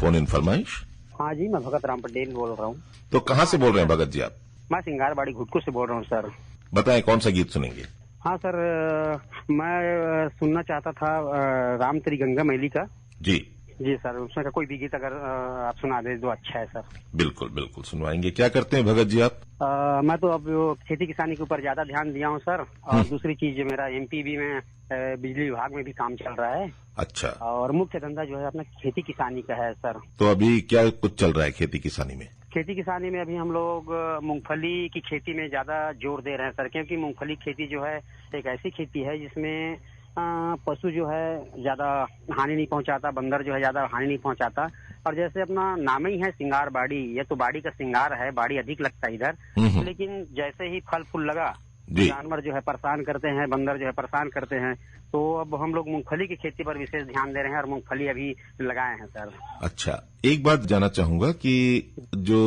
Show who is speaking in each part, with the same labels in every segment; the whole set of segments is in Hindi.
Speaker 1: फोन इन फरमाइश।
Speaker 2: हाँ जी, मैं भगत राम पटेल बोल रहा हूँ।
Speaker 1: तो कहाँ से बोल रहे हैं भगत जी आप?
Speaker 2: मैं सिंगारबाड़ी घुटकू से बोल रहा हूँ सर।
Speaker 1: बताएं कौन सा गीत सुनेंगे?
Speaker 2: हाँ सर, मैं सुनना चाहता था राम तेरी गंगा मैली का।
Speaker 1: जी
Speaker 2: जी सर, उसमें का कोई भी गीत अगर आप सुना दे तो अच्छा है सर।
Speaker 1: बिल्कुल बिल्कुल सुनवाएंगे। क्या करते हैं भगत जी आप?
Speaker 2: मैं तो अब खेती किसानी के ऊपर ज्यादा ध्यान दिया हूँ सर। और दूसरी चीज मेरा एमपीबी में बिजली विभाग में भी काम चल रहा है।
Speaker 1: अच्छा।
Speaker 2: और मुख्य धंधा जो है अपना खेती किसानी का है सर।
Speaker 1: तो अभी क्या कुछ चल रहा है खेती किसानी में?
Speaker 2: खेती किसानी में अभी हम लोग मूंगफली की खेती में ज्यादा जोर दे रहे हैं सर, क्योंकि मूंगफली खेती जो है एक ऐसी खेती है जिसमें पशु जो है ज्यादा हानि नहीं पहुंचाता, बंदर जो है ज्यादा हानि नहीं पहुंचाता। और जैसे अपना नाम ही है सिंगारबाड़ी, ये तो बाड़ी का सिंगार है, बाड़ी अधिक लगता है इधर। लेकिन जैसे ही फल फूल लगा, जानवर जो है परेशान करते हैं, बंदर जो है परेशान करते हैं। तो अब हम लोग मूंगफली की खेती पर विशेष ध्यान दे रहे हैं और मूंगफली अभी लगाए हैं सर।
Speaker 1: अच्छा, एक बात जानना चाहूंगा कि जो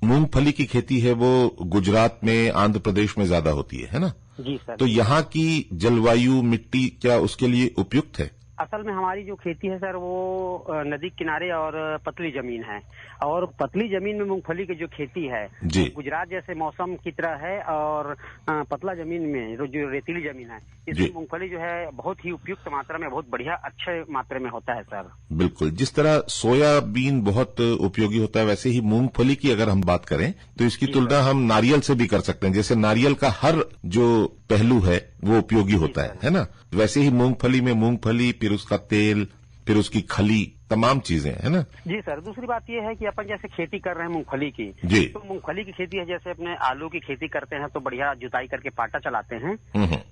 Speaker 1: मूंगफली की खेती है वो गुजरात में, आंध्र प्रदेश में ज्यादा होती है ना?
Speaker 2: जी सर।
Speaker 1: तो यहाँ की जलवायु, मिट्टी क्या उसके लिए उपयुक्त है?
Speaker 2: असल में हमारी जो खेती है सर वो नदी किनारे और पतली जमीन है। और पतली जमीन में मूंगफली की जो खेती है गुजरात जैसे मौसम की तरह है। और पतला जमीन में जो रेतीली जमीन है इसमें मूंगफली जो है बहुत ही उपयुक्त मात्रा में, बहुत बढ़िया अच्छे मात्रा में होता है सर। बिल्कुल,
Speaker 1: जिस तरह सोयाबीन बहुत उपयोगी होता है वैसे ही मूंगफली की अगर हम बात करें तो इसकी तुलना हम नारियल से भी कर सकते हैं। जैसे नारियल का हर जो पहलू है वो उपयोगी होता है ना? वैसे ही मूंगफली में मूंगफली, फिर उसका तेल, फिर उसकी खली, तमाम चीजें है ना?
Speaker 2: जी सर। दूसरी बात ये है कि अपन जैसे खेती कर रहे हैं मूंगफली की, तो मूंगफली की खेती है जैसे अपने आलू की खेती करते हैं तो बढ़िया जुताई करके पाटा चलाते हैं,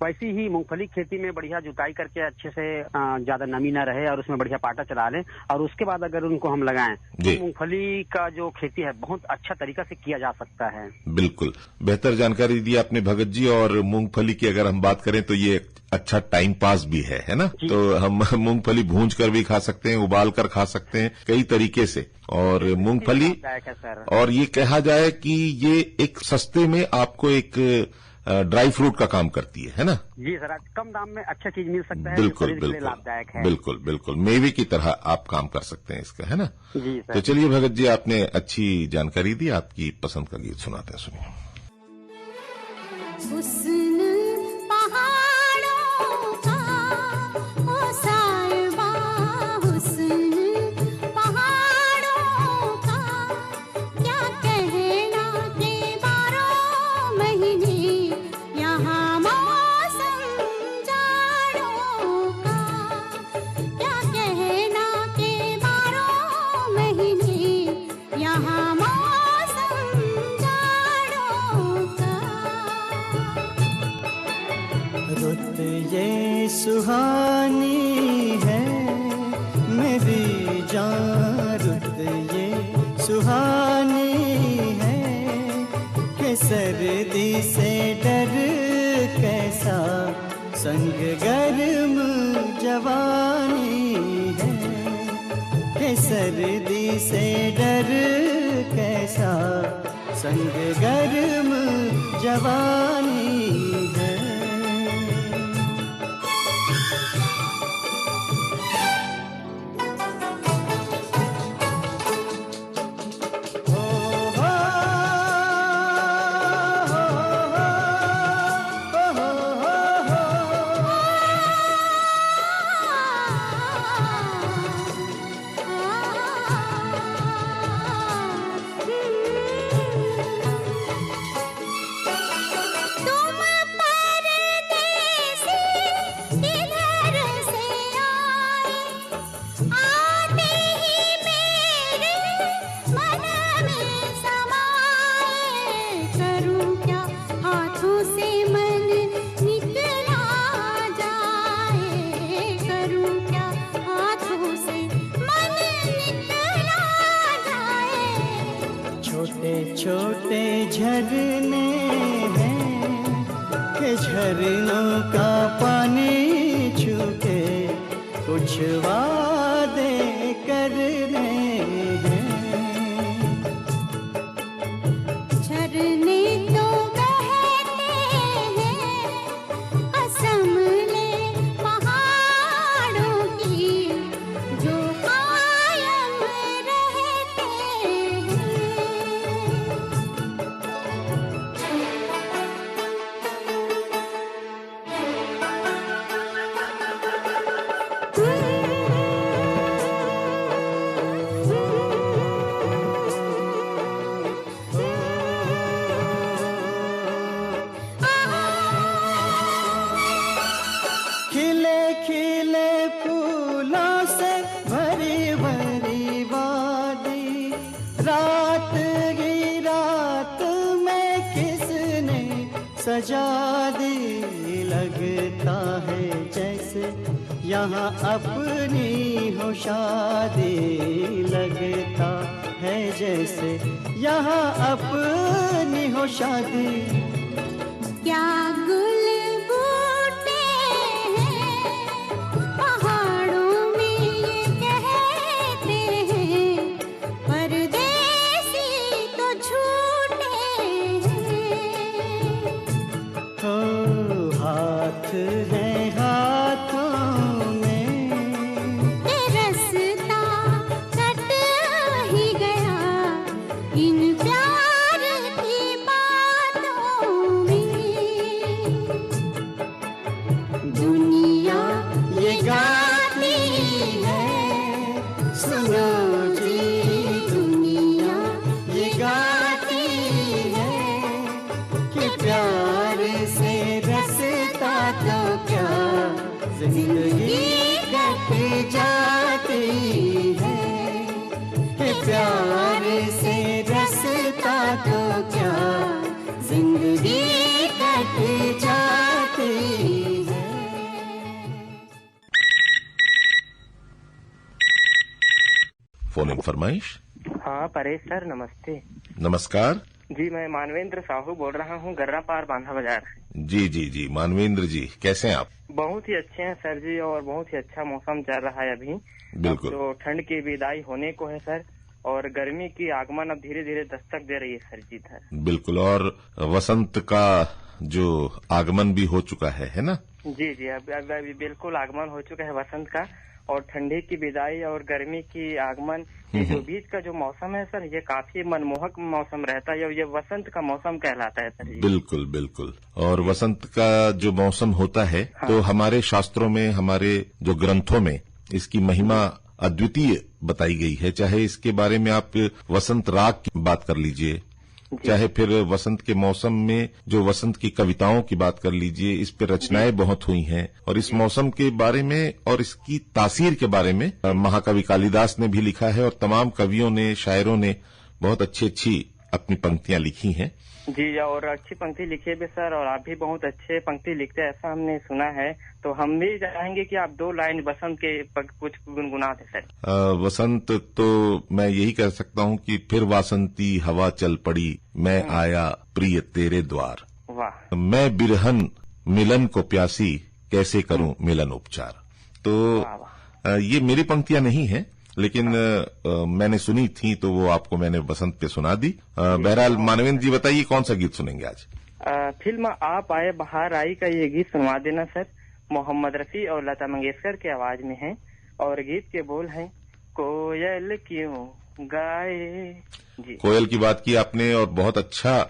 Speaker 2: वैसी ही मूंगफली खेती में बढ़िया जुताई करके अच्छे से ज्यादा नमी न रहे और उसमें बढ़िया पाटा चला लें और उसके बाद अगर उनको हम लगाएं तो मूंगफली का जो खेती है बहुत अच्छा तरीका से किया जा सकता है।
Speaker 1: बिल्कुल, बेहतर जानकारी दी आपने भगत जी। और मूंगफली की अगर हम बात करें तो ये अच्छा टाइम पास भी है ना? तो हम मूंगफली भूंज कर भी खा सकते हैं, उबाल कर खा सकते हैं, कई तरीके से। और मूंगफली, और ये कहा जाए कि ये एक सस्ते में आपको एक ड्राई फ्रूट का काम करती है ना?
Speaker 2: जी सर, कम दाम में अच्छा चीज मिल सकता है।
Speaker 1: बिल्कुल बिल्कुल
Speaker 2: लाभदायक है।
Speaker 1: बिल्कुल बिल्कुल, मेवे की तरह आप काम कर सकते हैं इसका, है ना?
Speaker 2: जी सर।
Speaker 1: तो चलिए भगत जी, आपने अच्छी जानकारी दी, आपकी पसंद का गीत सुनाते हैं, सुनिए।
Speaker 3: रुत ये सुहानी है मेरी जान, रुत ये सुहानी है कि सर्दी से डर कैसा, संग गर्म जवानी है कि सर्दी से डर कैसा, संग गर्म जवानी है। छोटे झरने हैं कि झरनों का पानी छूके कुछ वादे करने हैं। झरने तो बहते हैं कसम ले पहाड़ों की जो कायम है जैसे यहाँ अपनी हो शादी, लगता है जैसे यहाँ अपनी हो शादी।
Speaker 4: क्या गुल बूटे हैं पहाड़ों में ये कहते हैं, परदेसी तो झूठे हैं।
Speaker 3: हो हाथ है हाथों में,
Speaker 4: ये रास्ता कट ही गया इन प्यार की बातों में। दुनिया
Speaker 3: ये गाती है, सुनो जी दुनिया ये गाती है, कि प्यार से रसता तो क्या जिंदगी कट जाती है, कि प्यार से रसता तो क्या जिंदगी कट जाती है।
Speaker 1: फोन इन फरमाइश।
Speaker 5: हाँ परेश सर, नमस्ते।
Speaker 1: नमस्कार।
Speaker 5: जी मैं मानवेंद्र साहू बोल रहा हूँ, गर्रा पार बांधा बाजार।
Speaker 1: जी जी जी, मानवेंद्र जी कैसे हैं आप?
Speaker 5: बहुत ही अच्छे हैं सर जी, और बहुत ही अच्छा मौसम चल रहा है अभी।
Speaker 1: बिल्कुल।
Speaker 5: अब तो ठंड की विदाई होने को है सर, और गर्मी की आगमन अब धीरे धीरे दस्तक दे रही है सर जी सर।
Speaker 1: बिल्कुल, और वसंत का जो आगमन भी हो चुका है ना?
Speaker 5: जी जी, अब बिल्कुल आगमन हो चुका है वसंत का, और ठंडी की विदाई और गर्मी की आगमन, ये जो बीच का जो मौसम है सर, ये काफी मनमोहक मौसम रहता है, ये वसंत का मौसम कहलाता है सर जी।
Speaker 1: बिल्कुल बिल्कुल। और वसंत का जो मौसम होता है, तो हमारे शास्त्रों में, हमारे जो ग्रंथों में इसकी महिमा अद्वितीय बताई गई है। चाहे इसके बारे में आप वसंत राग की बात कर लीजिए, चाहे फिर वसंत के मौसम में जो वसंत की कविताओं की बात कर लीजिए, इस पे रचनाएं बहुत हुई हैं। और इस मौसम के बारे में और इसकी तासीर के बारे में महाकवि कालिदास ने भी लिखा है, और तमाम कवियों ने, शायरों ने बहुत अच्छी अच्छी अपनी पंक्तियां लिखी हैं।
Speaker 5: जी, और अच्छी पंक्ति लिखी भी सर, और आप भी बहुत अच्छे पंक्ति लिखते हैं ऐसा हमने सुना है। तो हम भी चाहेंगे कि आप 2 लाइन वसंत के कुछ गुनगुना दे सर।
Speaker 1: वसंत तो मैं यही कह सकता हूँ कि फिर वासंती हवा चल पड़ी, मैं आया प्रिय तेरे द्वार।
Speaker 5: वाह।
Speaker 1: मैं बिरहन मिलन को प्यासी, कैसे करूं मिलन उपचार। तो
Speaker 5: वाह वाह।
Speaker 1: ये मेरी पंक्तियां नहीं है, लेकिन मैंने सुनी थी तो वो आपको मैंने बसंत पे सुना दी। बहरहाल मानवेंद्र जी बताइए कौन सा गीत सुनेंगे आज?
Speaker 5: फिल्म आप आए बहार आई का ये गीत सुनवा देना सर। मोहम्मद रफी और लता मंगेशकर की आवाज में है, और गीत के बोल हैं, कोयल क्यों गाए। जी,
Speaker 1: कोयल की बात की आपने, और बहुत अच्छा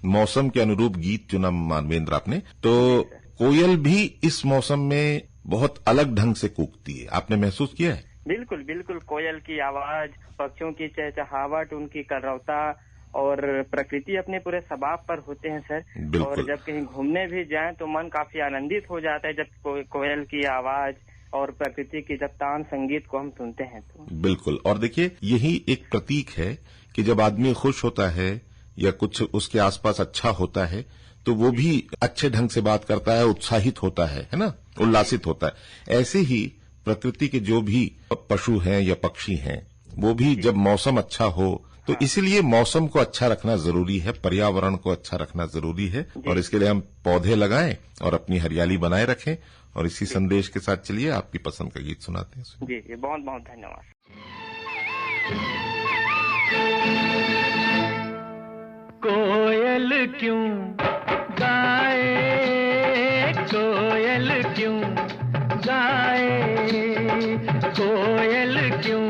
Speaker 1: मौसम के अनुरूप गीत चुना मानवेंद्र आपने। तो कोयल भी इस मौसम में बहुत अलग ढंग से कूकती है, आपने महसूस किया है?
Speaker 5: बिल्कुल बिल्कुल। कोयल की आवाज, पक्षियों की चहचहाहट, उनकी कर्रवता, और प्रकृति अपने पूरे सबाब पर होते हैं सर। और जब कहीं घूमने भी जाएं तो मन काफी आनंदित हो जाता है जब कोयल की आवाज और प्रकृति की जब तान संगीत को हम सुनते हैं तो।
Speaker 1: बिल्कुल। और देखिए, यही एक प्रतीक है कि जब आदमी खुश होता है या कुछ उसके आसपास अच्छा होता है, तो वो भी अच्छे ढंग से बात करता है, उत्साहित होता है ना, उल्लासित होता है। ऐसे ही प्रकृति के जो भी पशु हैं या पक्षी हैं, वो भी जब मौसम अच्छा हो, तो इसीलिए मौसम को अच्छा रखना जरूरी है, पर्यावरण को अच्छा रखना जरूरी है, और इसके लिए हम पौधे लगाएं और अपनी हरियाली बनाए रखें। और इसी संदेश के साथ चलिए आपकी पसंद का गीत सुनाते हैं।
Speaker 5: जी, बहुत बहुत धन्यवाद।
Speaker 6: कोयल क्यों गाए, कोयल क्यों गाए, कोयल क्यों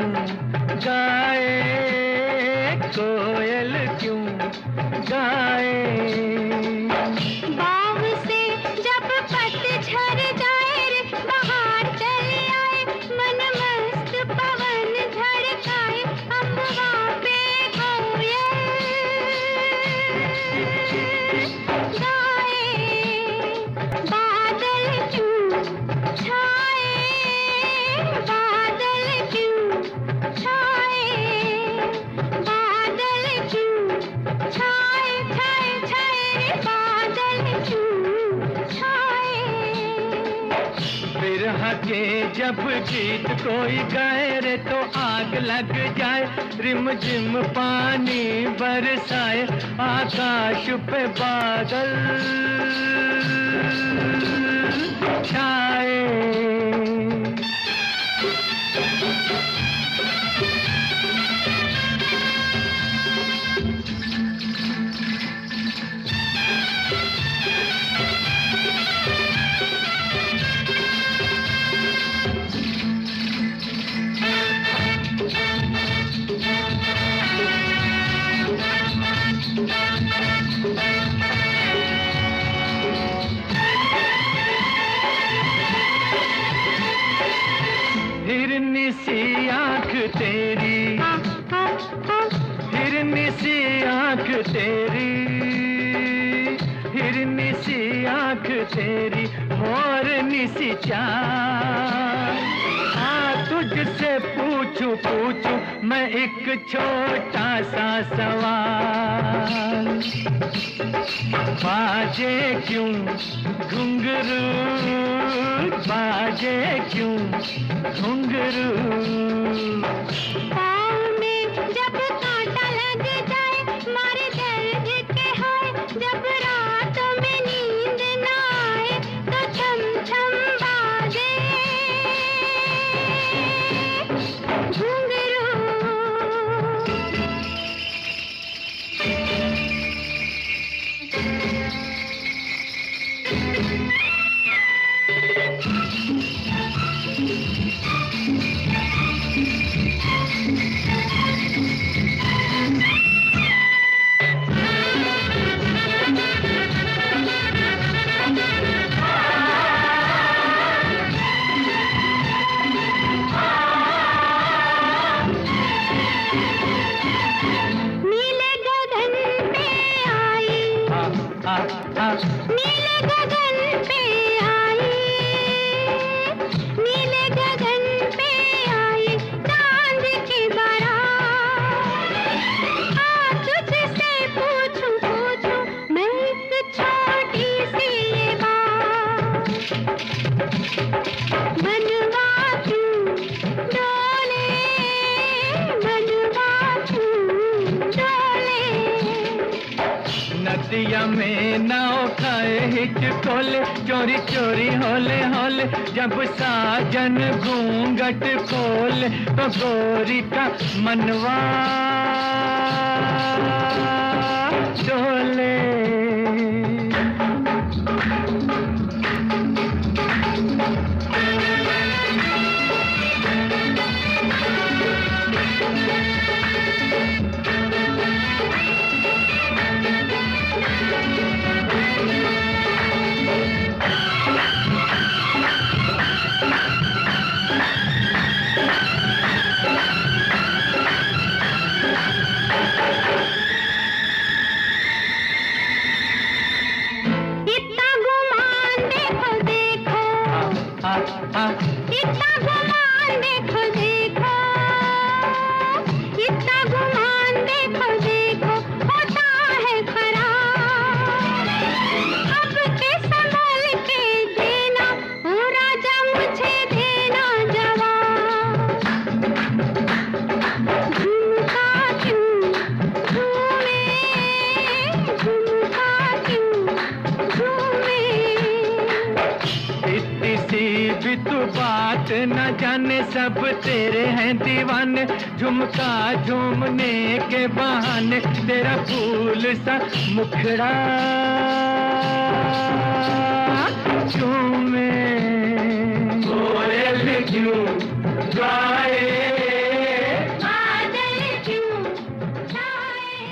Speaker 6: गाए, कोयल क्यों गाए।
Speaker 4: बाग से जब पतझड़ जाए रे, बहार चले आए, मन मस्त पवन झड़काए, अम्बवा पे कोयल गाए। बादल क्यों छाए, बादल क्यों छाए,
Speaker 6: बिरह के जब गीत कोई गाए रे तो आग लग जाए, रिम झिम पानी बरसाए, आकाश पे बादल छाए। हिरनी सी आंख तेरी, हिरनी सी आंख तेरी, हिरनी सी आंख तेरी, मोरनी सी चाल। तुझसे पूछूं पूछूं मैं एक छोटा सा सवाल, बाजे क्यों घुंघरू, बाजे क्यों घुंघरू।
Speaker 4: पाँव में जब कांटा लग जाए, मारे दर्द के हाय, जब रात में नींद न आए तो छम छम बाजे घुंघरू। नीले गगन पे आई, नीले गगन पे आई, नीले गगन पे आई, चांद की बारात। तुझसे पूछूं पूछूं मैं एक छोटी सी ये बात, बनवा क्यों डोले, बनवा क्यों डोले।
Speaker 6: नदिया में नाव खाए हिचकोले, चोरी चोरी होले होले, जब साजन घूंघट खोले तो गोरी का मनवा डोले।
Speaker 4: इतना गुमान देखो देखो, इतना गुमान देखो देखो, इतना गुमान देखो देखो, होता है खराब। अब के संभल के देना, ओ राजा मुझे देना जवाब। झुमका क्यों झूमे, झुमका क्यों झूमे।
Speaker 6: इतनी सी भी तू बात न जाने, सब तेरे हैं दीवाने, झुमका झूमने के बहाने, तेरा फूल सा मुखड़ा झूमे। कोयल क्यों गाए,
Speaker 4: बादल क्यों छाए।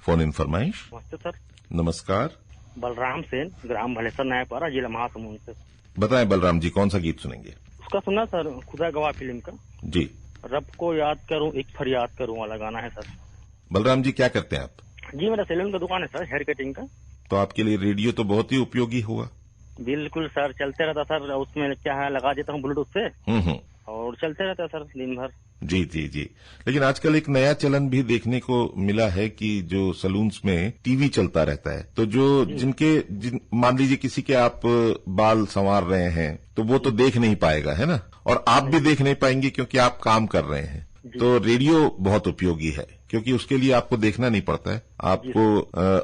Speaker 1: फोन इन फरमाइश।
Speaker 2: नमस्ते सर,
Speaker 1: नमस्कार,
Speaker 2: बलराम सेन, ग्राम भलेसर नायपारा, जिला महासमुंद से।
Speaker 1: बताएं बलराम जी, कौन सा गीत सुनेंगे?
Speaker 2: उसका सुना सर, खुदा गवाह फिल्म का,
Speaker 1: जी।
Speaker 2: रब को याद करूं एक फरियाद करूं वाला गाना है सर।
Speaker 1: बलराम जी क्या करते हैं आप?
Speaker 2: जी मेरा सैलून का दुकान है सर, हेयर कटिंग का।
Speaker 1: तो आपके लिए रेडियो तो बहुत ही उपयोगी होगा।
Speaker 2: बिल्कुल सर, चलते रहता सर, उसमें क्या है लगा देता हूँ ब्लूटूथ से और चलते रहता है सर दिन भर।
Speaker 1: जी जी जी। लेकिन आजकल एक नया चलन भी देखने को मिला है कि जो सलून्स में टीवी चलता रहता है, तो मान लीजिए किसी के आप बाल संवार रहे हैं तो वो तो देख नहीं पाएगा, है ना, और आप भी देख नहीं पाएंगे क्योंकि आप काम कर रहे हैं। तो रेडियो बहुत उपयोगी है क्योंकि उसके लिए आपको देखना नहीं पड़ता है। आपको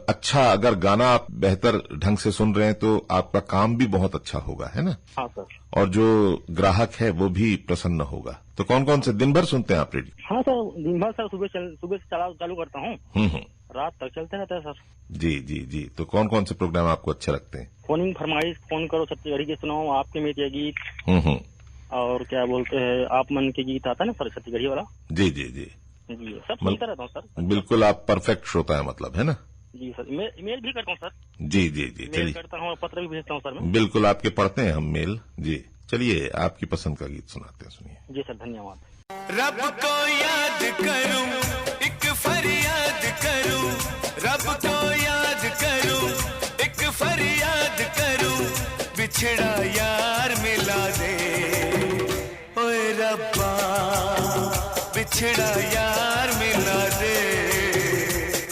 Speaker 1: अच्छा, अगर गाना आप बेहतर ढंग से सुन रहे हैं तो आपका काम भी बहुत अच्छा होगा, है ना।
Speaker 2: हाँ सर।
Speaker 1: और जो ग्राहक है वो भी प्रसन्न होगा। तो कौन कौन से दिन भर सुनते हैं आप रेडियो?
Speaker 2: हाँ सर, दिन भर सर, सुबह से चालू करता हूँ, रात तक चलते रहता है सर।
Speaker 1: जी जी जी। तो कौन कौन से प्रोग्राम आपको अच्छे लगते हैं?
Speaker 2: फोनिंग फरमाइश, फोन करो छत्तीसगढ़ी के सुनाओ, आपके मीडिया गीत, और क्या बोलते हैं, आप मन के गीत आता है ना सर, छत्तीसगढ़ी वाला।
Speaker 1: जी जी जी
Speaker 2: जी, सब सुनता रहता हूँ सर।
Speaker 1: बिल्कुल, आप परफेक्ट श्रोता है मतलब, है ना।
Speaker 2: जी सर, ईमेल भी करता हूँ सर।
Speaker 1: जी जी जी। चलिए,
Speaker 2: करता हूँ, पत्र भी भेजता हूँ सर मैं।
Speaker 1: बिल्कुल, आपके पढ़ते हैं हम मेल। जी चलिए, आपकी पसंद का गीत सुनाते हैं, सुनिए।
Speaker 2: जी सर, धन्यवाद।
Speaker 7: रब को याद करूं, एक फरियाद करूं, रब को याद करूं, एक फरियाद करूं, बिछड़ा यार मिला दे, ओए रब्बा बिछड़ा यार मिला दे,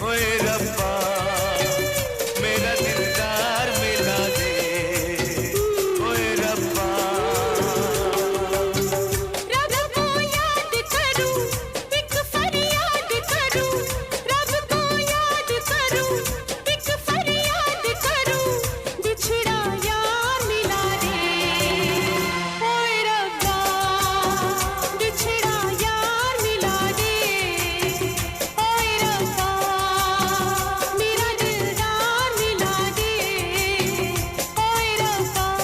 Speaker 7: ओए रब्बा मेरा दिलदार मिला दे, ओए रब्बा।
Speaker 4: रब को याद करूं, एक फरियाद करूं, रब को याद करूं, एक फरियाद करूं, बिछड़ा यार मिला दे, ओए रब्बा बिछड़ा यार मिला दे, ओए रब्बा मेरा दिलदार मिला दे, ओए रब्बा।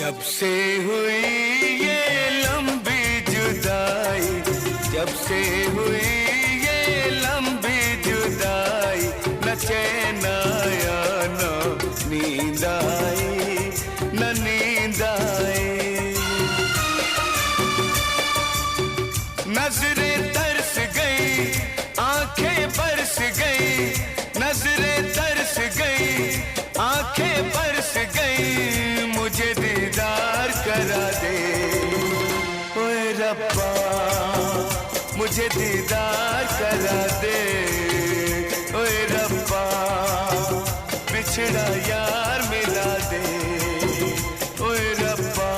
Speaker 7: जब से हुई ये लंबी जुदाई, जब से हुई ये लंबी जुदाई, न चैन आया न नींद आई, न नींद आई, नजरें तरस गई, आंखें बरस गई, नजरें तरस गई, आंखें बरस गई, मुझे दीदार करा दे, ओए रब्बा मुझे दीदार करा दे, ओए रब्बा बिछड़ा यार मिला दे, ओए रब्बा।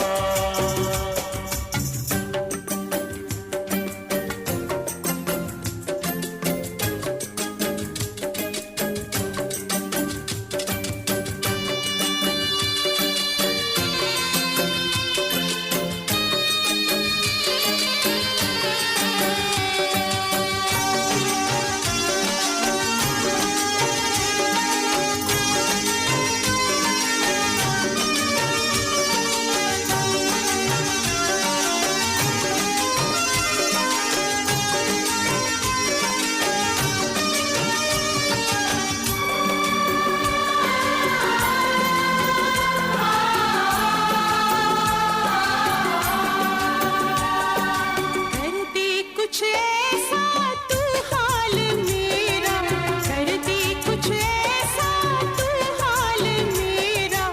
Speaker 4: कर दे कुछ ऐसा तू हाल मेरा, कर दे कुछ ऐसा तू हाल मेरा,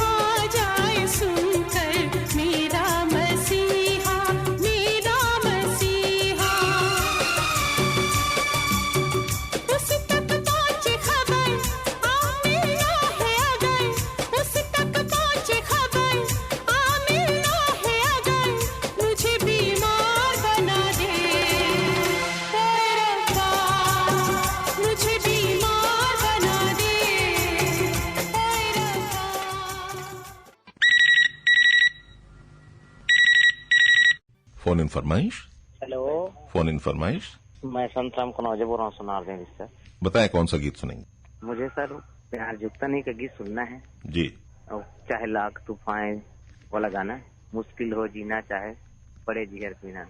Speaker 4: आ जाए सुनकर मेरा मसीहा, मेरा मसीहा। उस तक पहुंचे खबर, आ मिलना है अगर, उस तक पहुंचे खबर, आ मिलना है अगर, मुझे बीमार बना दे, ओए रब्बा मुझे बीमार बना दे, ओए रब्बा।
Speaker 1: फोन इन फरमाइश।
Speaker 2: हेलो,
Speaker 1: फोन इन फरमाइश।
Speaker 2: मैं संतराम कनौजे बोल रहा हूँ, सुनार देंगे सर।
Speaker 1: बताएं कौन सा गीत सुनेंगे?
Speaker 2: मुझे सर प्यार जुगता नहीं का गीत सुनना है,
Speaker 1: जी।
Speaker 2: और चाहे लाख तूफान वाला गाना है, मुश्किल हो जीना चाहे पड़े जिगर पीना।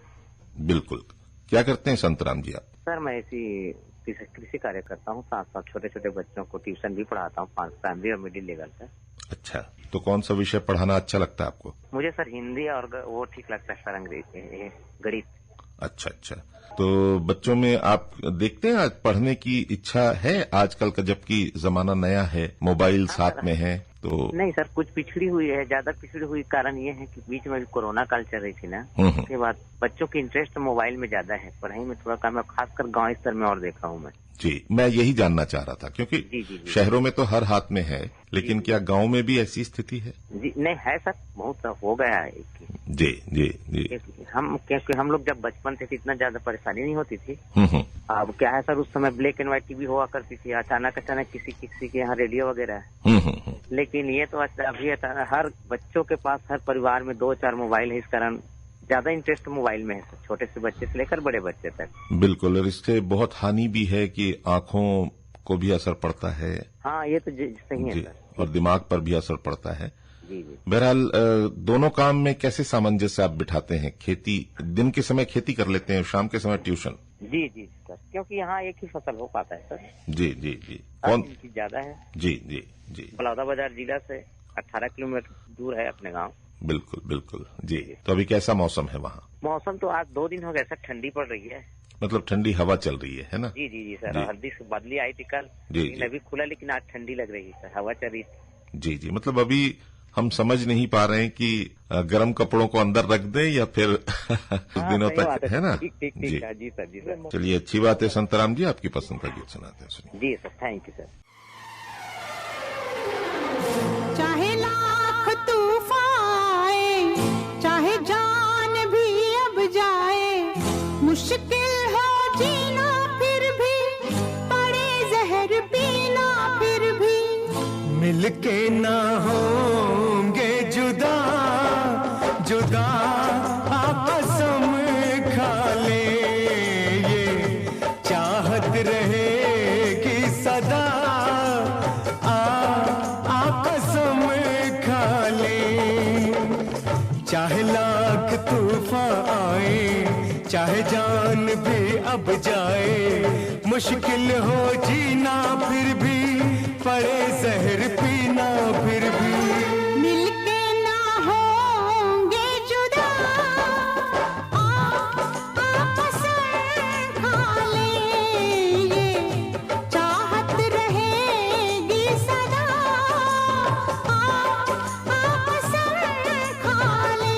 Speaker 1: बिल्कुल। क्या करते हैं संतराम जी आप?
Speaker 2: सर मैं ऐसी कृषि कार्य करता हूँ, साथ साथ छोटे छोटे बच्चों को ट्यूशन भी पढ़ाता हूँ, प्राइमरी और मिडिल लेवल तक।
Speaker 1: अच्छा, तो कौन सा विषय पढ़ाना अच्छा लगता है आपको?
Speaker 8: मुझे सर हिंदी और वो ठीक लगता है सर, अंग्रेजी, गणित।
Speaker 1: अच्छा अच्छा, तो बच्चों में आप देखते हैं आज पढ़ने की इच्छा है आजकल का, जबकि जमाना नया है, मोबाइल साथ में है तो?
Speaker 8: नहीं सर, कुछ पिछड़ी हुई है, ज्यादा पिछड़ी हुई कारण ये है कि बीच में कोरोना काल चल रही थी ना, उसके बाद बच्चों की इंटरेस्ट मोबाइल में ज्यादा है, पढ़ाई में थोड़ा कम है, खासकर गांव स्तर में और देखा हूँ मैं।
Speaker 1: जी, मैं यही जानना चाह रहा था क्योंकि जी, शहरों में तो हर हाथ में है, लेकिन क्या गांव में भी ऐसी स्थिति है? जी
Speaker 8: नहीं है सर, बहुत हो गया है।
Speaker 1: जी जी जी,
Speaker 8: क्योंकि हम लोग जब बचपन थे इतना ज्यादा परेशानी नहीं होती थी। अब क्या है सर, उस समय ब्लैक एंड व्हाइट टीवी हुआ करती थी, अचानक किसी के यहाँ रेडियो वगैरह है। लेकिन ये तो अभी हर बच्चों के पास, हर परिवार में 2-4 मोबाइल है, इस कारण ज्यादा इंटरेस्ट मोबाइल में है, छोटे से बच्चे से लेकर बड़े बच्चे तक।
Speaker 1: बिल्कुल, और इससे बहुत हानि भी है कि आंखों को भी असर पड़ता है।
Speaker 8: हाँ, ये तो सही है सर।
Speaker 1: और दिमाग पर भी असर पड़ता है।
Speaker 8: जी जी।
Speaker 1: बहरहाल दोनों काम में कैसे सामंजस्य आप बिठाते हैं? खेती दिन के समय खेती कर लेते हैं, शाम के समय ट्यूशन?
Speaker 8: जी जी सर, क्योंकि यहाँ एक ही फसल हो पाता है सर।
Speaker 1: जी जी जी।
Speaker 8: कौन ज्यादा है?
Speaker 1: जी जी जी।
Speaker 8: बलौदाबाजार जिला से 18 किलोमीटर दूर है अपने गाँव।
Speaker 1: बिल्कुल बिल्कुल जी। तो अभी कैसा मौसम है वहाँ?
Speaker 8: मौसम तो आज 2 दिन हो गए सर, ठंडी पड़ रही है,
Speaker 1: मतलब ठंडी हवा चल रही है ना?
Speaker 8: जी जी जी सर, हल्दी से बदली आई थी कल, अभी खुला, लेकिन आज ठंडी लग रही है सर, हवा चल रही थी।
Speaker 1: जी जी, मतलब अभी हम समझ नहीं पा रहे हैं कि गर्म कपड़ों को अंदर रख दें या फिर कुछ दिनों तक, है ना?
Speaker 8: ठीक जी सर, जी सर।
Speaker 1: चलिए, अच्छी बात है संतराम जी, आपकी पसंद का गीत सुनाते हैं, सुनिए।
Speaker 8: जी सर, थैंक यू सर।
Speaker 3: चाहे लाख तूफान आए, चाहे जान भी अब जाए, मुश्किल हो जीना फिर भी, पड़े जहर पीना फिर भी,
Speaker 7: मिलके ना होंगे जुदा जुदा, कसम खा ले, ये चाहत रहेगी सदा, कसम खा ले। चाहे लाख तूफान आए, चाहे जान भी अब जाए, मुश्किल हो जीना फिर भी, पड़े जहर पीना फिर भी,
Speaker 3: मिलके ना होंगे जुदा, कसम खा ले, ये चाहत रहेगी सदा, कसम खा ले।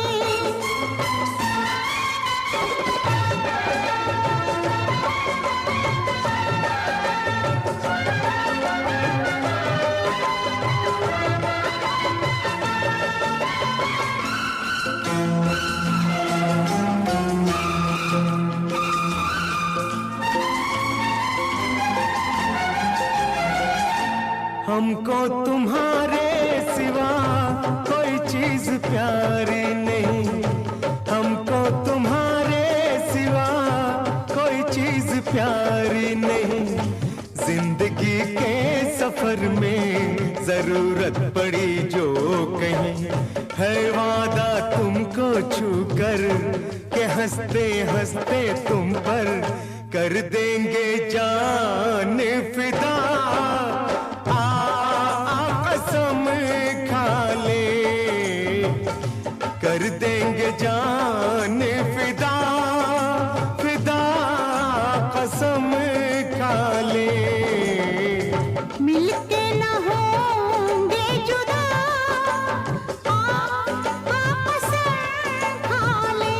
Speaker 7: हमको तुम्हारे सिवा कोई चीज प्यारी नहीं, हमको तुम्हारे सिवा कोई चीज प्यारी नहीं, जिंदगी के सफर में जरूरत पड़ी जो कहीं, है वादा तुमको छूकर के हंसते हंसते तुम पर कर देंगे जान फिदा, कसम खा ले, कर देंगे जान फिदा, फिदा कसम खा ले।
Speaker 3: मिलके ना होंगे जुदा, कसम खा ले।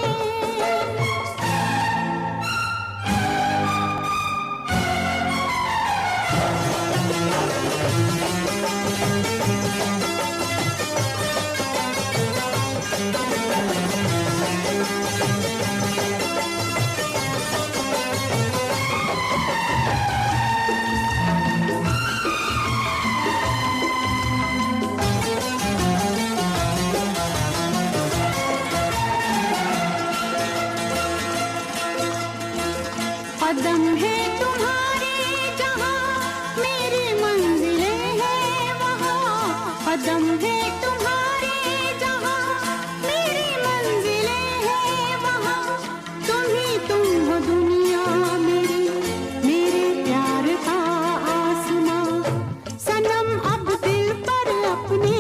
Speaker 3: कदम है तुम्हारे जहाँ, मेरी मंजिलें हैं वहाँ, कदम है तुम्हारे जहाँ, मेरी मंजिलें हैं वहाँ, तुम हो दुनिया मेरी, मेरे प्यार का आसमां, सनम अब दिल पर अपने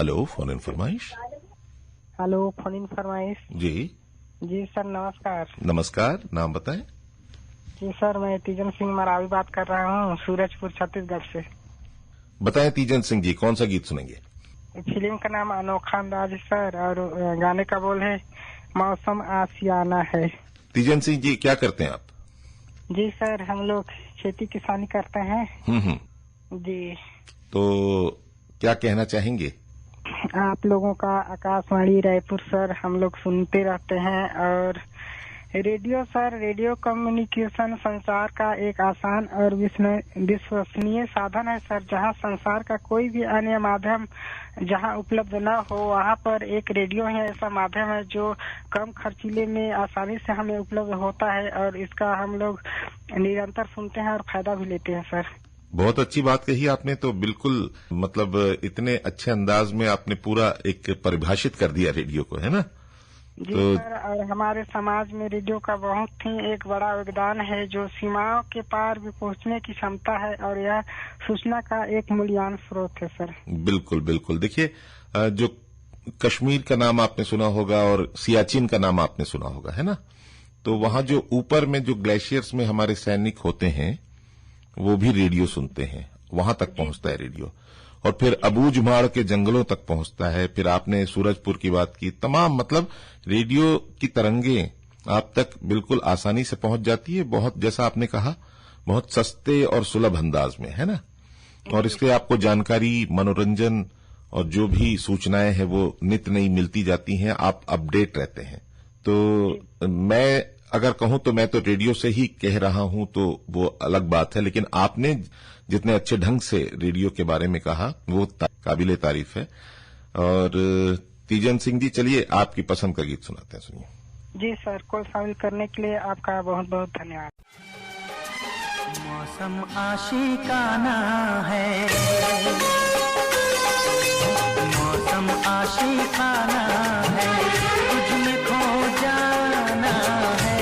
Speaker 1: हेलो, फोन इन फरमाइश।
Speaker 9: हेलो, फोन इन फरमाइश।
Speaker 1: जी
Speaker 9: जी सर, नमस्कार।
Speaker 1: नमस्कार, नाम बताएं।
Speaker 9: जी सर, मैं तीजन सिंह मरावी बात कर रहा हूँ, सूरजपुर छत्तीसगढ़ से।
Speaker 1: बताएं तीजन सिंह जी, कौन सा गीत सुनेंगे?
Speaker 9: फिल्म का नाम अनोखा अंदाज है सर, और गाने का बोल है मौसम आशियाना है।
Speaker 1: तीजन सिंह जी, क्या करते हैं आप?
Speaker 9: जी सर, हम लोग खेती किसानी करते हैं। जी।
Speaker 1: तो क्या कहना चाहेंगे?
Speaker 9: आप लोगों का आकाशवाणी रायपुर सर हम लोग सुनते रहते हैं, और रेडियो सर, रेडियो कम्युनिकेशन संसार का एक आसान और विश्वसनीय साधन है सर। जहां संसार का कोई भी अन्य माध्यम जहां उपलब्ध न हो, वहां पर एक रेडियो ही ऐसा माध्यम है जो कम खर्चीले में आसानी से हमें उपलब्ध होता है, और इसका हम लोग निरंतर सुनते हैं और फायदा भी लेते हैं सर।
Speaker 1: बहुत अच्छी बात कही आपने। तो बिल्कुल मतलब इतने अच्छे अंदाज में आपने पूरा एक परिभाषित कर दिया रेडियो को, है ना?
Speaker 9: जी तो सर, और हमारे समाज में रेडियो का बहुत ही एक बड़ा योगदान है, जो सीमाओं के पार भी पहुंचने की क्षमता है, और यह सूचना का एक मूल्यवान स्रोत है सर। बिल्कुल
Speaker 1: बिल्कुल। देखिए, जो कश्मीर का नाम आपने सुना होगा और सियाचिन का नाम आपने सुना होगा, है ना? तो वहां जो ऊपर में जो ग्लेशियर्स में हमारे सैनिक होते हैं, वो भी रेडियो सुनते हैं। वहां तक पहुंचता है रेडियो, और फिर अबूझमाड़ के जंगलों तक पहुंचता है। फिर आपने सूरजपुर की बात की। तमाम मतलब रेडियो की तरंगे आप तक बिल्कुल आसानी से पहुंच जाती है, बहुत जैसा आपने कहा, बहुत सस्ते और सुलभ अंदाज में, है ना? और इससे आपको जानकारी, मनोरंजन और जो भी सूचनाएं हैं वो नित नई मिलती जाती हैं, आप अपडेट रहते हैं। तो मैं अगर कहूं तो मैं तो रेडियो से ही कह रहा हूं, तो वो अलग बात है, लेकिन आपने जितने अच्छे ढंग से रेडियो के बारे में कहा वो काबिले तारीफ है। और तीजन सिंह जी, चलिए आपकी पसंद का गीत सुनाते हैं, सुनिए।
Speaker 9: जी सर, कॉल शामिल करने के लिए आपका बहुत बहुत धन्यवाद।
Speaker 6: मौसम आशिकाना है, मौसम आशिकाना है, तुझ में खो जाना है।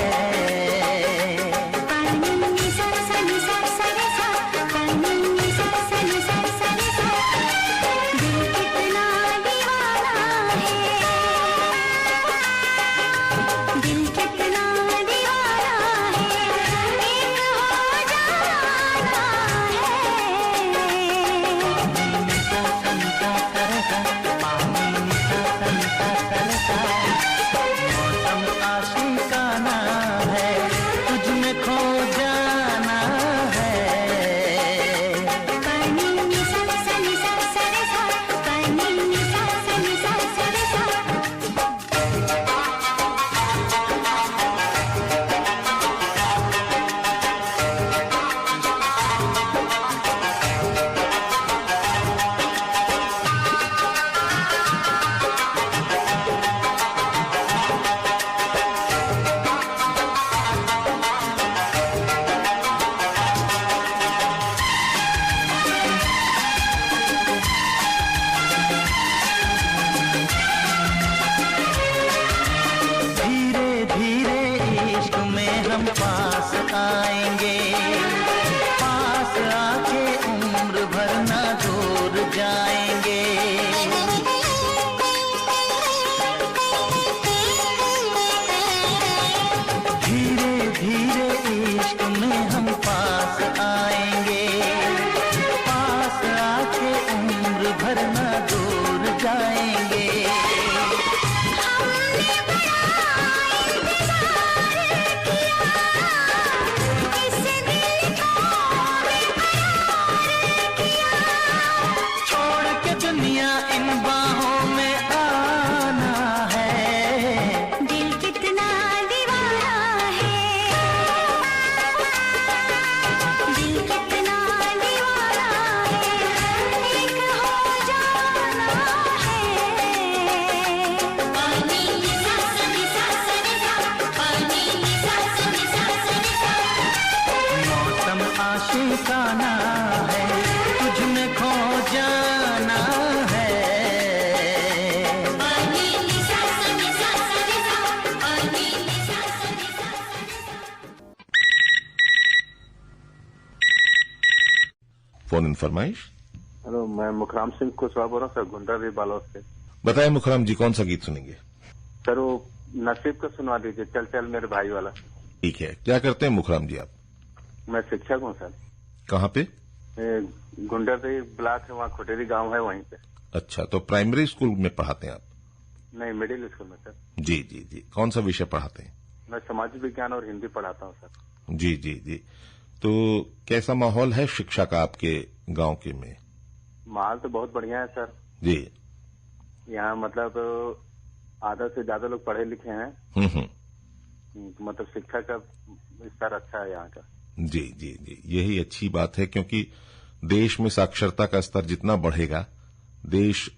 Speaker 1: फोन इन फरमाइश।
Speaker 10: हेलो, मैं मुखराम सिंह कुशवाहा बोल रहा हूँ सर, गुंडा बालोद से।
Speaker 1: बताएं मुखराम जी, कौन सा गीत सुनेंगे?
Speaker 10: सर वो नसीब का सुनवा दीजिए, चल चल मेरे भाई वाला।
Speaker 1: ठीक है। क्या करते हैं मुखराम जी आप?
Speaker 10: मैं शिक्षक हूँ सर।
Speaker 1: कहाँ पे?
Speaker 10: गुंडरदेवी ब्लॉक है, वहाँ खोटेरी गांव है, वहीं पे।
Speaker 1: अच्छा, तो प्राइमरी स्कूल में पढ़ाते हैं आप?
Speaker 10: नहीं, मिडिल स्कूल में सर।
Speaker 1: जी जी जी। कौन सा विषय पढ़ाते हैं?
Speaker 10: मैं समाज विज्ञान और हिंदी पढ़ाता हूँ सर।
Speaker 1: जी जी जी। तो कैसा माहौल है शिक्षा का आपके गांव के में?
Speaker 10: माहौल तो बहुत बढ़िया है सर
Speaker 1: जी।
Speaker 10: यहाँ मतलब आधा से ज्यादा लोग पढ़े लिखे हैं। मतलब शिक्षा का स्तर अच्छा है यहाँ का।
Speaker 1: जी जी जी, यही अच्छी बात है, क्योंकि देश में साक्षरता का स्तर जितना बढ़ेगा, देश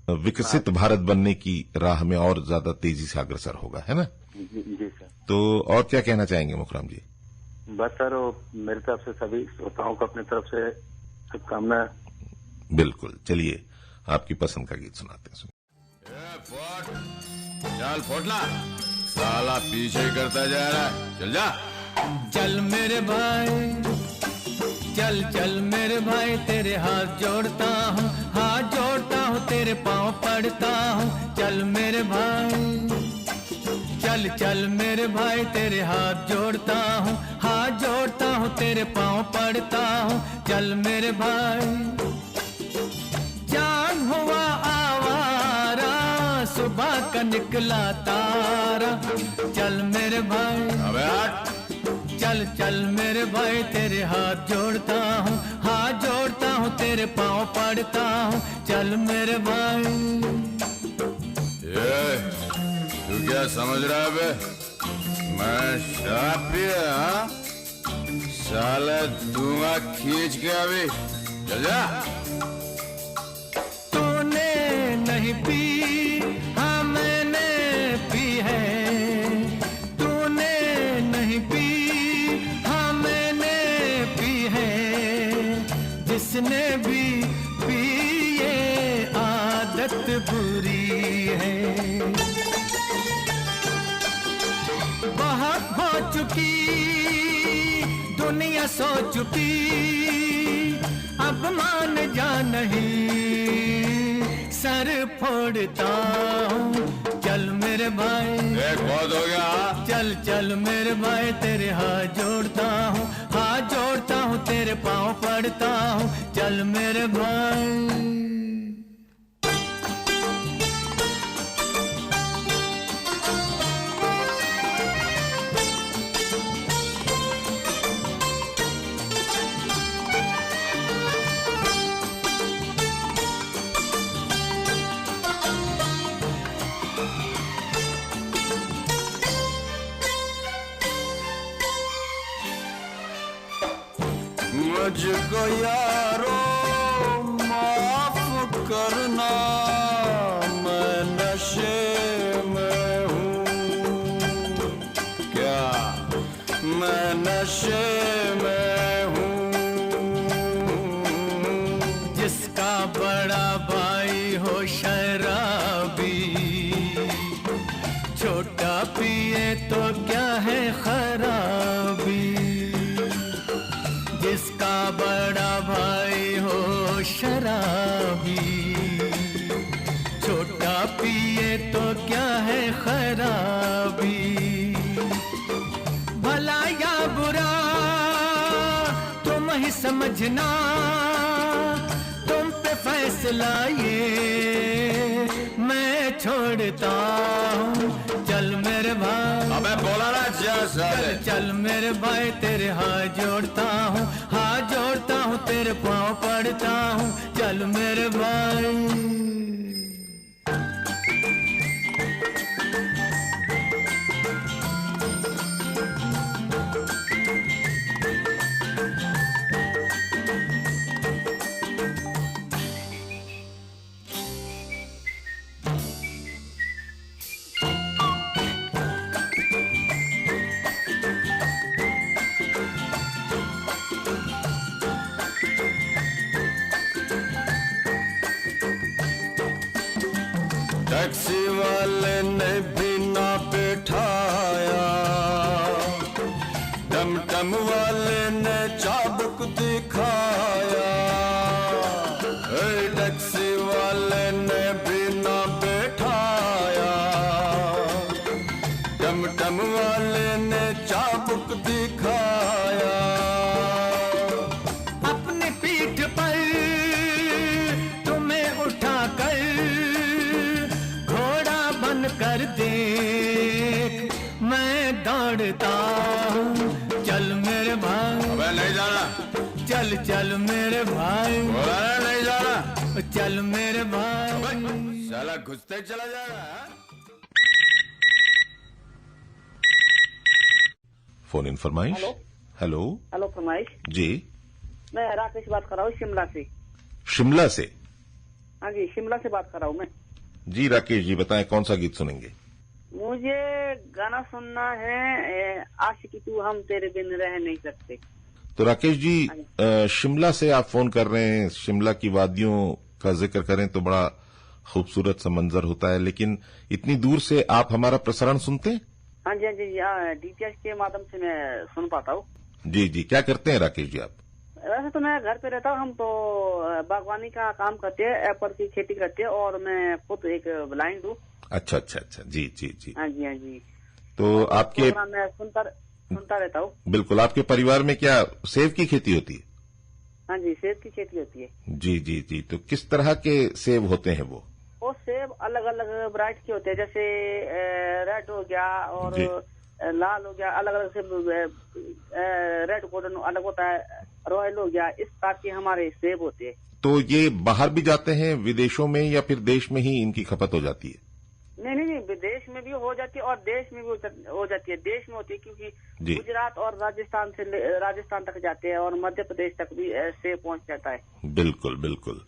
Speaker 1: विकसित भारत बनने की राह में और ज्यादा तेजी से अग्रसर होगा, है ना?
Speaker 10: जी सर।
Speaker 1: तो और क्या कहना चाहेंगे मुखराम जी?
Speaker 10: बस सर, मेरी तरफ से सभी श्रोताओं को अपनी तरफ से शुभकामनाएं।
Speaker 1: बिल्कुल, चलिए आपकी पसंद का गीत सुनाते हैं।
Speaker 11: चल फोटला, साला पीछे करता जा रहा है, चल जा।
Speaker 6: चल मेरे भाई, चल चल मेरे भाई, तेरे हाथ जोड़ता हूँ, हाथ जोड़ता हूँ, तेरे पाँव पड़ता हूँ। चल मेरे भाई, चल चल मेरे भाई, तेरे हाथ जोड़ता हूँ, हाथ जोड़ता हूँ, तेरे पाँव पड़ता हूँ। चल मेरे भाई, जान हुआ आवारा, सुबह का निकला तारा। चल मेरे भाई,
Speaker 11: अबे हट।
Speaker 6: चल चल मेरे भाई, तेरे हाथ जोड़ता हूँ, हाथ जोड़ता हूँ, तेरे पाँव पड़ता हूँ। चल मेरे भाई।
Speaker 11: ये तू क्या समझ रहा है बे? मैं शराब पिया? हाँ, साला दूंगा खींच के अभी, चल जा।
Speaker 6: तूने नहीं पी, हाँ मैंने पी है। तूने नहीं पी, हाँ मैंने पी है। जिसने भी पी ये आदत बुरी है। बहुत हो चुकी दुनिया, सो चुकी, अब मान जा नहीं, सर फोड़ता हूँ। चल मेरे भाई,
Speaker 11: बहुत हो गया।
Speaker 6: चल चल मेरे भाई, तेरे हाथ जोड़ता हूँ, हाथ जोड़ता हूँ, तेरे पाँव पड़ता हूँ। चल मेरे भाई।
Speaker 11: मुझको यारो माफ करना, मैं नशे में हूँ। क्या मैं नशे में हूँ?
Speaker 6: जिसका बड़ा भाई हो शराबी, छोटा पिए तो क्या है खराबी। जिसका बड़ा भाई हो शराबी, छोटा पिए तो क्या है खराबी। भला या बुरा तुम ही समझना, तुम पे फैसला ये मैं छोड़ता हूँ। चल मेरे भाई,
Speaker 11: अबे बोला ना
Speaker 6: चल चल मेरे भाई, तेरे हाथ जोड़ता हूँ, हाथ जोड़ता हूँ, तेरे पाँव पड़ता हूँ। चल मेरे भाई।
Speaker 11: टैक्सी वाले ने भी ना बैठाया, टमटम वाले ने चाबुक दिखाया।
Speaker 6: प्रेम वाले ने चाबुक दिखाया, अपनी पीठ पर तुम्हें उठाकर घोड़ा बनकर देख मैं दौड़ता हूँ। चल मेरे भाई,
Speaker 11: अबे नहीं जाना,
Speaker 6: चल चल मेरे भाई,
Speaker 11: बोला ना नहीं जाना,
Speaker 6: चल मेरे भाई,
Speaker 11: साला घुसते ही चला जाएगा।
Speaker 1: फोन इन फरमाइश।
Speaker 12: हेलो
Speaker 1: हेलो
Speaker 12: हेलो फरमाइश
Speaker 1: जी,
Speaker 12: मैं राकेश बात कर रहा हूँ शिमला से।
Speaker 1: शिमला से?
Speaker 12: हाँ जी शिमला से बात कर रहा हूँ मैं।
Speaker 1: जी राकेश जी बताएं कौन सा गीत सुनेंगे?
Speaker 12: मुझे गाना सुनना है आशिकी तू हम तेरे बिन रह नहीं सकते।
Speaker 1: तो राकेश जी शिमला से आप फोन कर रहे हैं, शिमला की वादियों का जिक्र करें तो बड़ा खूबसूरत सा मंजर होता है, लेकिन इतनी दूर से आप हमारा प्रसारण सुनते हैं?
Speaker 12: हाँ जी हाँ जी, यहाँ डीटीएच के माध्यम से मैं सुन पाता हूँ।
Speaker 1: जी जी, क्या करते हैं राकेश जी आप?
Speaker 12: वैसे तो मैं घर पे रहता हूँ, हम तो बागवानी का काम करते हैं, एप्पल की खेती करते हैं और मैं खुद एक ब्लाइंड हूँ।
Speaker 1: अच्छा अच्छा अच्छा, जी जी जी।
Speaker 12: हाँ जी हाँ जी।
Speaker 1: तो आपके
Speaker 12: मैं सुनता रहता हूँ।
Speaker 1: बिल्कुल, आपके परिवार में क्या सेब की खेती होती है?
Speaker 12: हाँ जी सेब की खेती होती है।
Speaker 1: जी जी जी, तो किस तरह के सेब होते हैं वो?
Speaker 12: वो सेब अलग अलग वैरायटी के होते हैं, जैसे रेड हो गया और लाल हो गया, अलग अलग सेब, रेड गोल्डन अलग होता है, रॉयल हो गया, इस तरह के हमारे सेब होते हैं।
Speaker 1: तो ये बाहर भी जाते हैं विदेशों में या फिर देश में ही इनकी खपत हो जाती है?
Speaker 12: नहीं नहीं नहीं, विदेश में भी हो जाती है और देश में भी हो जाती है। देश में होती है क्योंकि गुजरात और राजस्थान तक जाते हैं और मध्य प्रदेश तक भी सेब पहुंच जाता है।
Speaker 1: बिल्कुल बिल्कुल,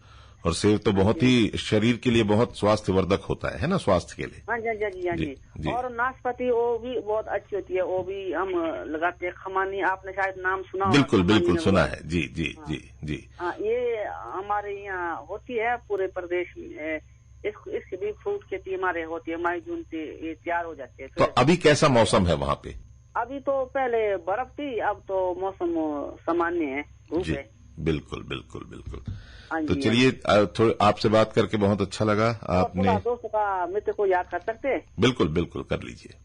Speaker 1: और सेब तो बहुत ही शरीर के लिए बहुत स्वास्थ्यवर्धक होता है ना, स्वास्थ्य के लिए।
Speaker 12: हाँ जी हाँ जी हाँ जी। और नाशपाती वो भी बहुत अच्छी होती है, वो भी हम लगाते हैं। खमानी आपने शायद नाम सुना?
Speaker 1: बिल्कुल बिल्कुल सुना है, जी जी जी जी।
Speaker 12: हाँ ये हमारे यहाँ होती है पूरे प्रदेश में। इसकी भी फ्रूट खेती हमारे होती है, मई जून से ये तैयार हो जाते हैं।
Speaker 1: तो अभी कैसा मौसम है वहाँ पे?
Speaker 12: अभी तो पहले बर्फ थी, अब तो मौसम सामान्य है, धूप है।
Speaker 1: बिल्कुल बिल्कुल बिल्कुल। तो चलिए थोड़ी आपसे बात करके बहुत अच्छा लगा। आपने
Speaker 12: दोस्त का मित्र को याद कर सकते हैं?
Speaker 1: बिल्कुल बिल्कुल कर लीजिए।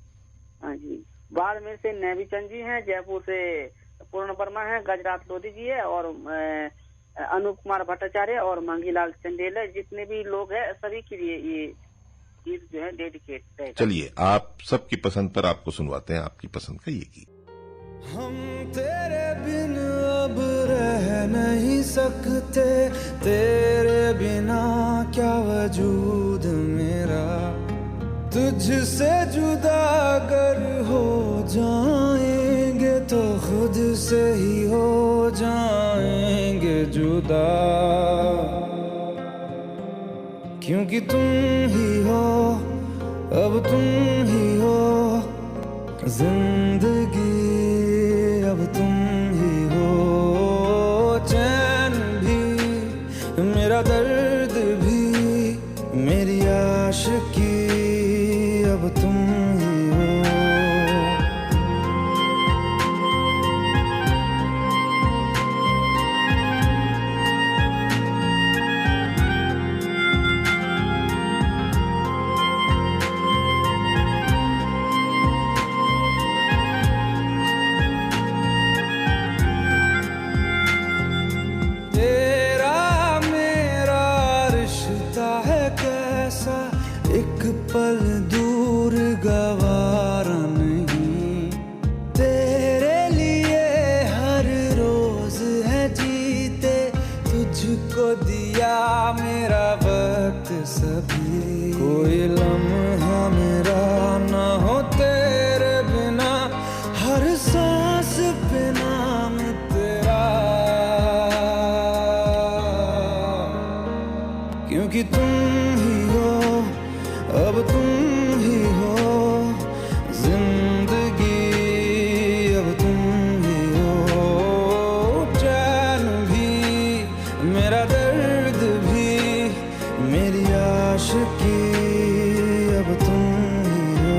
Speaker 12: हाँ जी, बाड़मेर से नेवी चंद जी हैं, जयपुर से पूर्ण वर्मा है, गजरात लोधी जी है और अनूप कुमार भट्टाचार्य और मांगीलाल चंदेल है। जितने भी लोग हैं सभी के लिए ये गीत जो है डेडिकेट है।
Speaker 1: चलिए आप सबकी पसंद पर आपको सुनवाते हैं आपकी पसंद का ये गीत।
Speaker 13: हम तेरे बिन अब रह नहीं सकते, तेरे बिना क्या वजूद मेरा, तुझसे जुदा अगर हो जाएंगे तो खुद से ही हो जाएंगे जुदा, क्योंकि तुम ही हो, अब तुम ही हो जिंदगी, अब तुम ही हो चैन भी, मेरा दर्द भी, मेरी आशिकी, अब तुम ही हो। पल दूर गवारा नहीं, तेरे लिए हर रोज है जीते, तुझको दिया मेरा वक्त सभी, कोई लम्हा मेरा ना हो तेरे बिना, हर सांस पे नाम तेरा, क्योंकि तुम ही हो, अब तुम ही हो जिंदगी, अब तुम ही हो चैन भी, मेरा दर्द भी, मेरी आशिकी, अब तुम ही हो।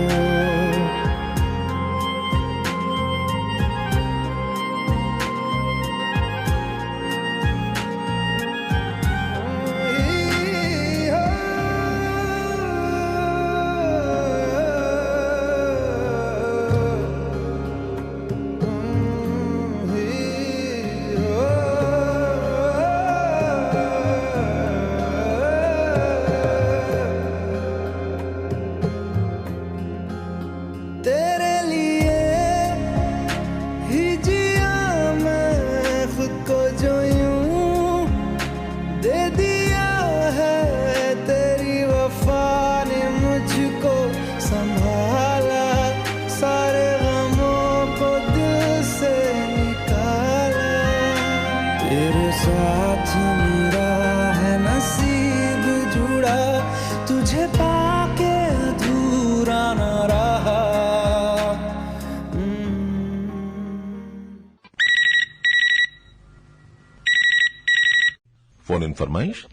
Speaker 1: फोन इन फरमाइश।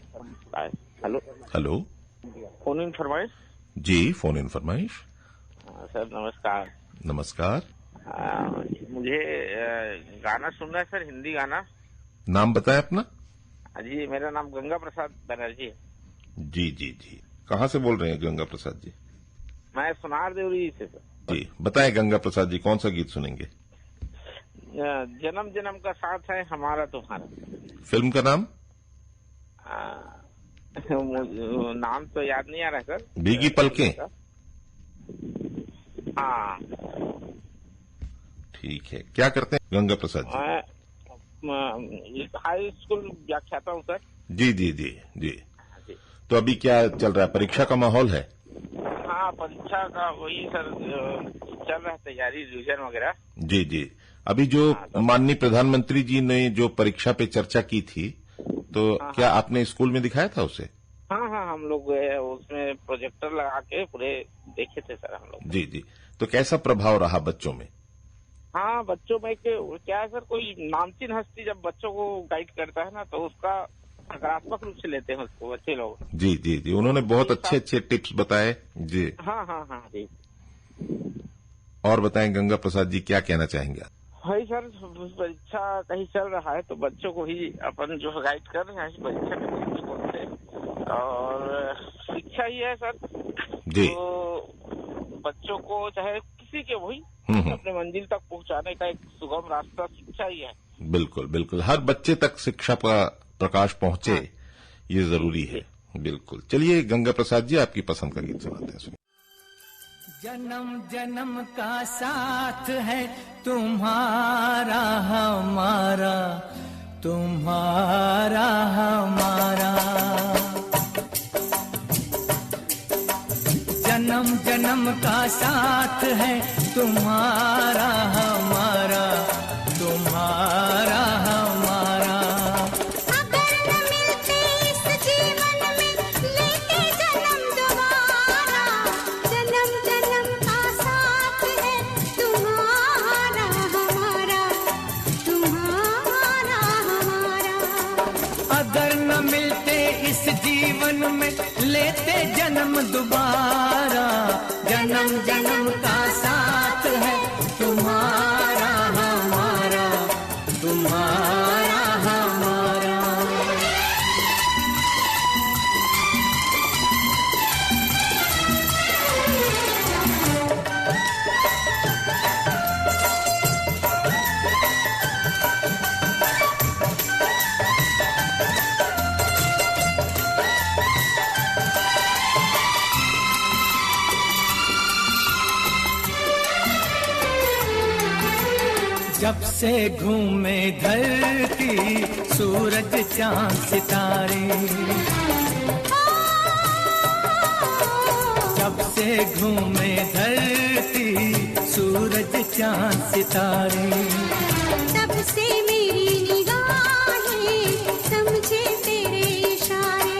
Speaker 14: हेलो
Speaker 1: हेलो,
Speaker 14: फोन इन फरमाइश
Speaker 1: जी, फोन इन फरमाइश।
Speaker 14: सर नमस्कार।
Speaker 1: नमस्कार।
Speaker 14: मुझे गाना सुनना है सर, हिंदी गाना।
Speaker 1: नाम बताएं अपना।
Speaker 14: जी, मेरा नाम गंगा प्रसाद बनर्जी है।
Speaker 1: जी जी जी, कहाँ से बोल रहे हैं गंगा प्रसाद जी?
Speaker 14: मैं सुनार देवरी से सर।
Speaker 1: जी बताएं गंगा प्रसाद जी, कौन सा गीत सुनेंगे?
Speaker 14: जन्म जन्म का साथ है हमारा तुम्हारा।
Speaker 1: फिल्म का नाम?
Speaker 14: नाम तो याद नहीं आ रहा सर।
Speaker 1: भीगी पलकें।
Speaker 14: हाँ
Speaker 1: ठीक है। क्या करते हैं गंगा प्रसाद जी?
Speaker 14: मैं हाई स्कूल व्याख्याता हूँ सर।
Speaker 1: जी जी जी जी। तो अभी क्या चल रहा है, परीक्षा का माहौल है?
Speaker 14: हाँ, परीक्षा का वही सर चल रहा है, तैयारी, रिविजन वगैरह।
Speaker 1: जी जी। अभी जो माननीय प्रधानमंत्री जी ने जो परीक्षा पे चर्चा की थी, तो क्या आपने स्कूल में दिखाया था उसे?
Speaker 14: हाँ हाँ, हम लोग उसमें प्रोजेक्टर लगा के पूरे देखे थे सर हम लोग।
Speaker 1: जी जी। तो कैसा प्रभाव रहा बच्चों में?
Speaker 14: हाँ, बच्चों में क्या है सर, कोई नामचीन हस्ती जब बच्चों को गाइड करता है ना, तो उसका सकारात्मक रूप से लेते हैं उसको बच्चे लोग।
Speaker 1: जी जी जी, उन्होंने बहुत अच्छे अच्छे टिप्स बताए। जी
Speaker 14: हाँ हाँ हाँ जी।
Speaker 1: और बताएं गंगा प्रसाद जी, क्या कहना चाहेंगे?
Speaker 14: भाई सर, परीक्षा कहीं चल रहा है तो बच्चों को ही अपन जो गाइड कर रहे हैं परीक्षा के दृष्टिकोण से, और शिक्षा ही है सर।
Speaker 1: जी।
Speaker 14: तो बच्चों को चाहे किसी के वही अपने मंजिल तक पहुंचाने का एक सुगम रास्ता शिक्षा ही है।
Speaker 1: बिल्कुल बिल्कुल, हर बच्चे तक शिक्षा का प्रकाश पहुंचे, ये जरूरी है। बिल्कुल। चलिए गंगा प्रसाद जी, आपकी पसंद का गीत सुनाते हैं।
Speaker 6: जन्म जन्म का साथ है तुम्हारा हमारा, तुम्हारा हमारा। जन्म जन्म का साथ है तुम्हारा हमारा, तुम्हारा हमारा।
Speaker 3: अगर न मिलते इस जीवन में लेते जन्म दोबारा, जन्म जन्म का साथ है तुम्हारा हमारा, तुम्हारा हमारा।
Speaker 6: अगर न मिलते इस जीवन में लेते जन्म दोबारा, जन्म जन्म का साथ है तुम्हारा हमारा, तुम्हारा हमारा। जब से घूमे धरती सूरज चांद सितारे, जब से घूमे धरती सूरज चांद सितारे,
Speaker 3: तब से मेरी निगाहें समझे तेरे इशारे।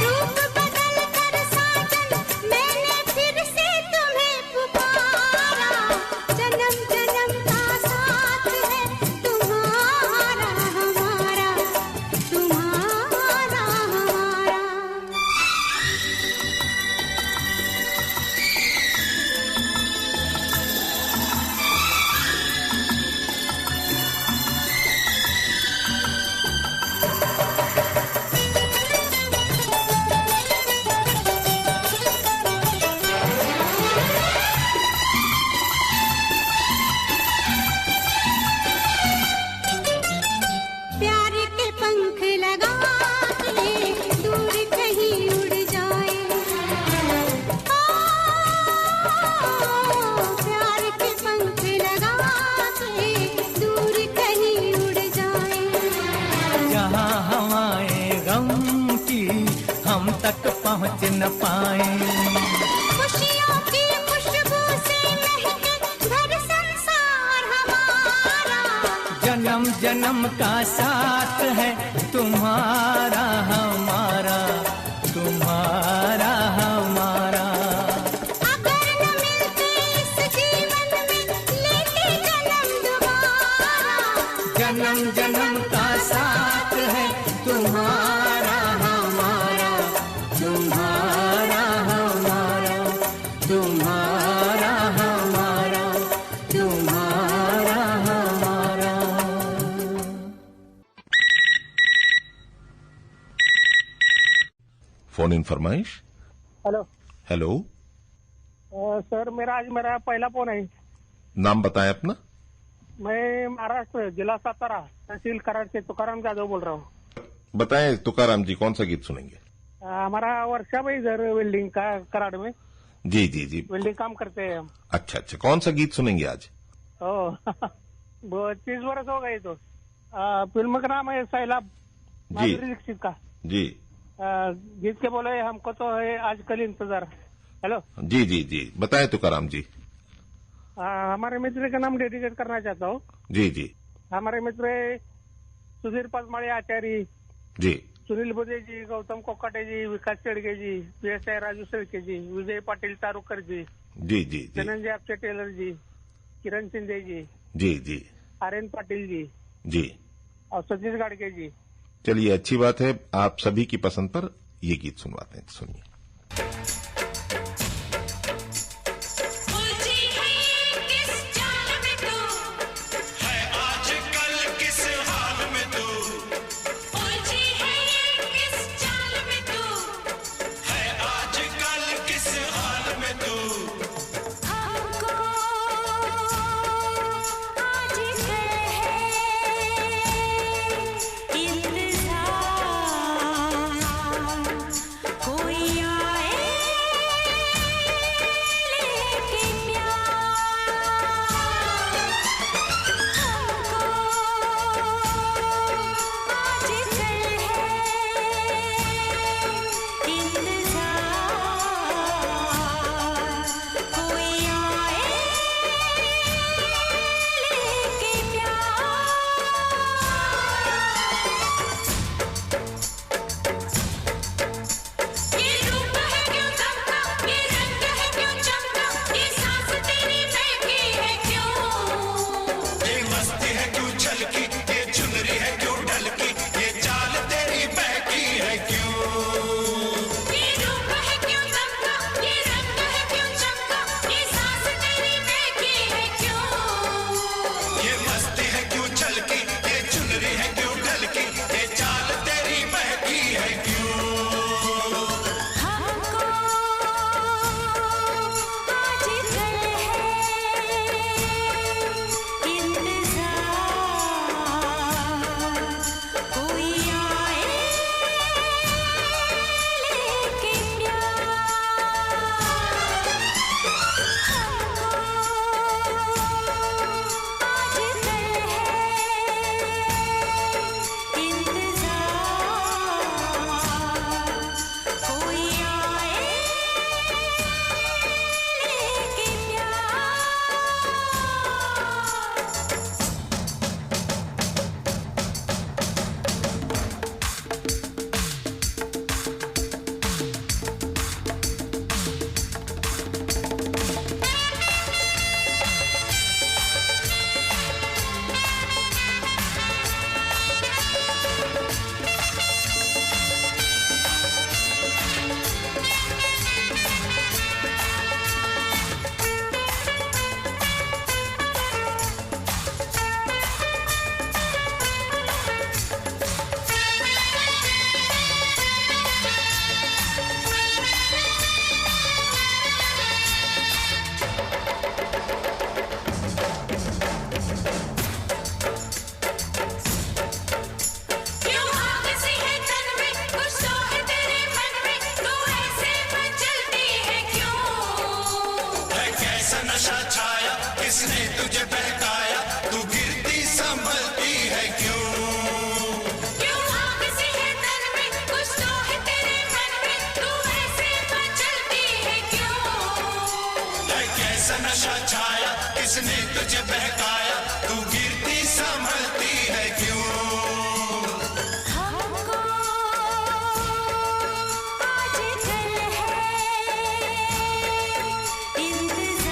Speaker 3: रूप बदल कर साजन मैंने फिर से तुम्हें पुकारा, जन्म जन्म का साथ है तुम्हारा हमारा, तुम्हारा हमारा। प्यार के पंख लगा के दूर कहीं उड़ जाए, प्यार के पंख लगा के दूर कहीं उड़ जाए।
Speaker 6: जहाँ हवाएं गम की हम तक पहुँच न पाए,
Speaker 3: खुशियों की खुशबू से महके घर संसार हमारा,
Speaker 6: जन्म जन्म का साथ है तुम्हारा हमारा, तुम्हारा हमारा।
Speaker 3: अगर न मिलते इस जीवन में लेते जन्म दोबारा,
Speaker 6: जन्म जन्म का साथ है तुम्हारा हमारा, तुम्हारा हमारा, तुम्हारा हमारा, तुम्हारा हमारा।
Speaker 1: फोन इन फरमाइश।
Speaker 15: हेलो
Speaker 1: हेलो
Speaker 15: सर, मेरा पहला फोन है।
Speaker 1: नाम बताएं अपना।
Speaker 15: मैं महाराष्ट्र, जिला सातारा, तहसील कराड़ से तुकाराम जादव बोल रहा हूँ।
Speaker 1: बताएं तुकाराम जी, कौन सा गीत सुनेंगे?
Speaker 15: हमारा वर्कशॉप है इधर वेल्डिंग का कराड़ में।
Speaker 1: जी जी जी,
Speaker 15: वेल्डिंग काम करते हैं हम।
Speaker 1: अच्छा अच्छा, कौन सा गीत सुनेंगे आज?
Speaker 15: 30 वर्ष हो गए तो। फिल्म का नाम है सैलाब, माधुरी दीक्षित का।
Speaker 1: जी।
Speaker 15: गीत के बोले हमको तो है आजकल इंतजार। हेलो
Speaker 1: जी जी जी, बताएं तुकाराम जी।
Speaker 15: हमारे मित्र का नाम डेडिकेट करना चाहता हूँ।
Speaker 1: जी जी।
Speaker 15: हमारे मित्र सुधीर पचमाळे आचार्य
Speaker 1: जी,
Speaker 15: सुनील बुदे जी, गौतम कोकाटे जी, विकास चेड़गे जी, PSI राजू शेळके जी, विजय पाटिल तारुकर जी,
Speaker 1: जी जी,
Speaker 15: धनंजय आपचे टेलर जी, किरण शिंदे जी,
Speaker 1: जी जी,
Speaker 15: आर्यन पाटिल जी,
Speaker 1: जी,
Speaker 15: और सतीश गाडगे जी।
Speaker 1: चलिए अच्छी बात है, आप सभी की पसंद पर ये गीत सुनवाते हैं, सुनिए।
Speaker 16: किसने तुझे बहकाया, तू गिरती संभलती है क्यों?
Speaker 3: हमको आजकल है इंतजार,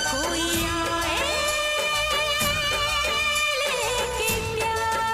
Speaker 3: कोई आए लेके प्यार।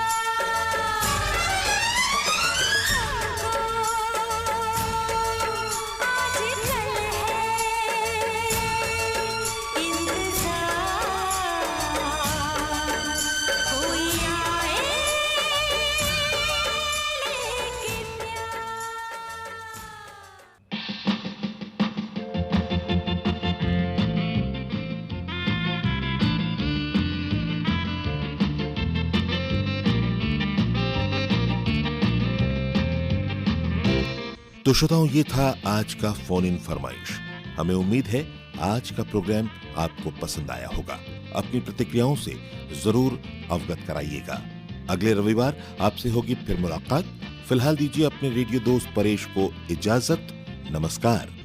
Speaker 1: तो श्रोताओं, ये था आज का फोन इन फरमाइश। हमें उम्मीद है आज का प्रोग्राम आपको पसंद आया होगा। अपनी प्रतिक्रियाओं से जरूर अवगत कराइएगा। अगले रविवार आपसे होगी फिर मुलाकात। फिलहाल दीजिए अपने रेडियो दोस्त परेश को इजाजत। नमस्कार।